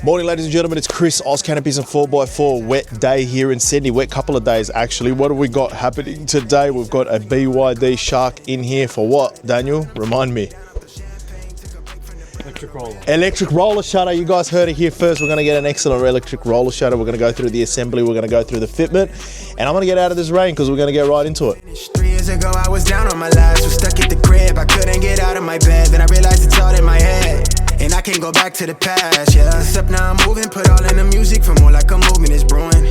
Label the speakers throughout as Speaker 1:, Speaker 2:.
Speaker 1: Morning, ladies and gentlemen, it's Chris, Oz Canopies and 4x4. Wet day here in Sydney. Wet couple of days, actually. What have we got happening today? We've got a BYD Shark in here for what, Daniel? Remind me.
Speaker 2: Electric roller.
Speaker 1: Electric roller shutter. You guys heard it here first. We're going to get an excellent electric roller shutter. We're going to go through the assembly. We're going to go through the fitment. And I'm going to get out of this rain because we're going to get right into it.
Speaker 3: 3 years ago, I was down on my last. Was stuck at the crib. I couldn't get out of my bed. Then I realized it's all in my head. And I can't go back to the past, yeah. Except now I'm moving, put all in the music for more like a movement is brewing.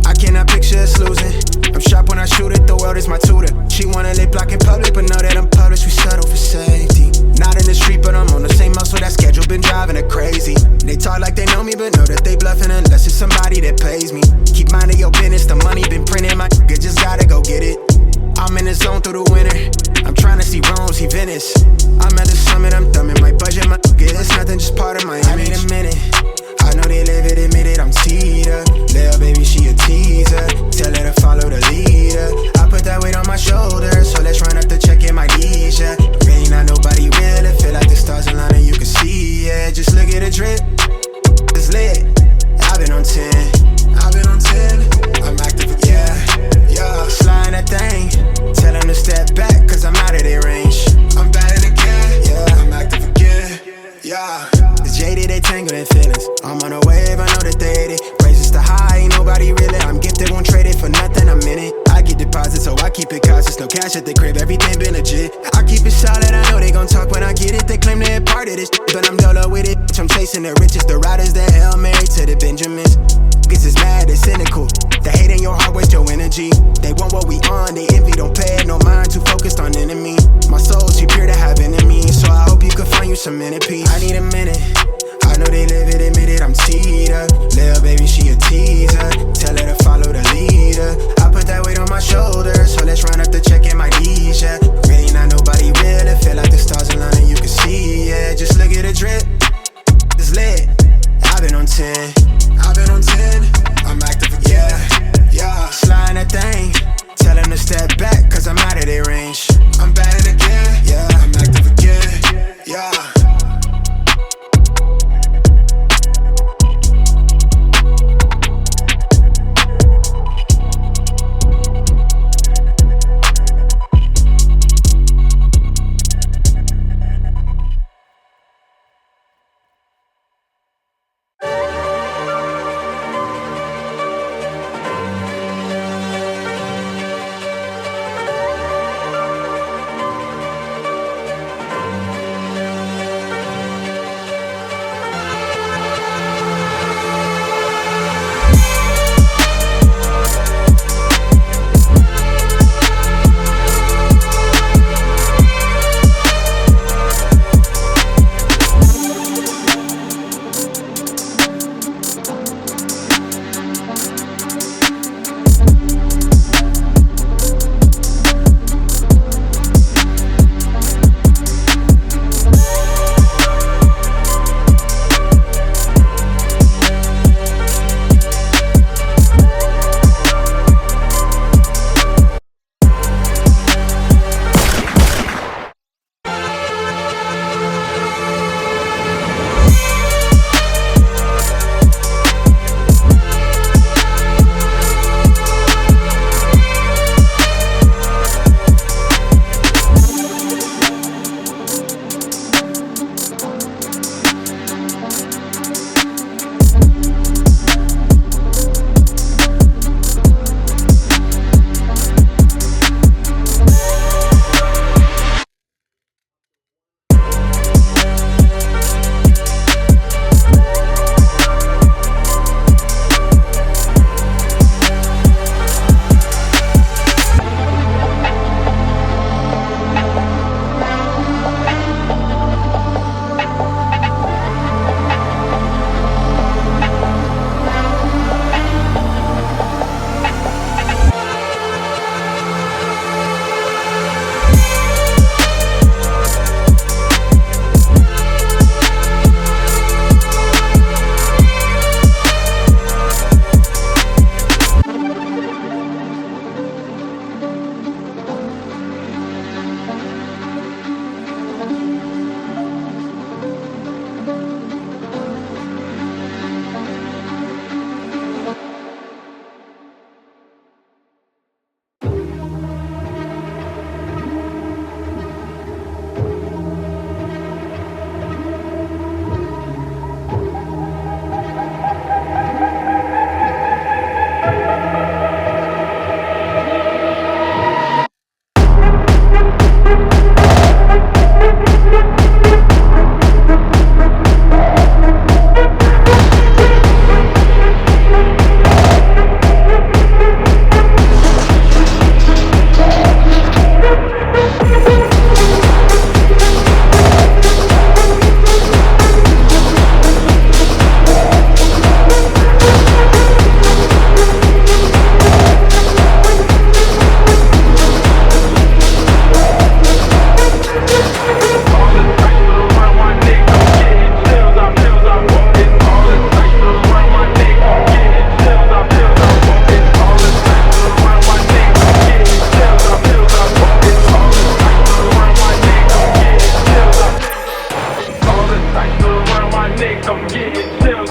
Speaker 3: I cannot picture us losing. I'm sharp when I shoot it, the world is my tutor. She wanna lip lock in public, but know that I'm published, we settle for safety. Not in the street, but I'm on the same muscle, that schedule been driving her crazy. They talk like they know me, but know that they bluffing unless it's somebody that pays me. Keep minding your business, the money been printing, my nigga just gotta go get it. I'm in the zone through the winter. I'm trying to see Rome, see Venice. I'm at the summit, I'm thumbing my budget, my nigga, it's nothing, just part of my image. I need a minute. I know they live it, admit it, I'm teed up. Little baby, she a teaser. Tell her to follow the leader. I put that weight on my shoulders, so let's run up the check in my knees, yeah. Really not nobody real, it feel like the stars align and you can see, yeah. Just look at the drip, it's lit. I've been on 10, I've been on 10. I'm active, yeah, yeah. Sliding that thing, tell them to step back, cause I'm out of their range. I'm batting again, yeah, I'm active again, yeah. Jaded, they tangled in feelings. I'm on a wave, I know that they hate it. Praises to high, ain't nobody really. I'm gifted, won't trade it for nothing, I'm in it. I get deposits, so I keep it cautious. No cash at the crib, everything been legit. I keep it solid, I know they gon' talk when I get it. They claim they're part of this, but I'm dolo with it. I'm chasing the riches, the riders, the Hail Mary to the Benjamins. Niggas is mad, they cynical. The hate in your heart, waste your energy. They want what we on, they envy, don't pay it no mind. Too focused on enemy. My soul's too pure to have enemies, so I hope you can find you some inner peace. I need a minute. I know they live it, admit it, I'm teed up. Little baby, she a teaser. Tell her to follow the leader. I put that weight on my shoulders, so let's run up the check in my knees, yeah. Really not nobody real, it feel like the stars align and you can see, yeah. Just look at the drip, it's lit. I've been on 10, I've been on 10. I'm active, yeah, yeah. Sliding that thing, tell them to step back, cause I'm out of their range. I'm batting again, yeah, I'm active again, yeah.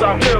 Speaker 2: talk to.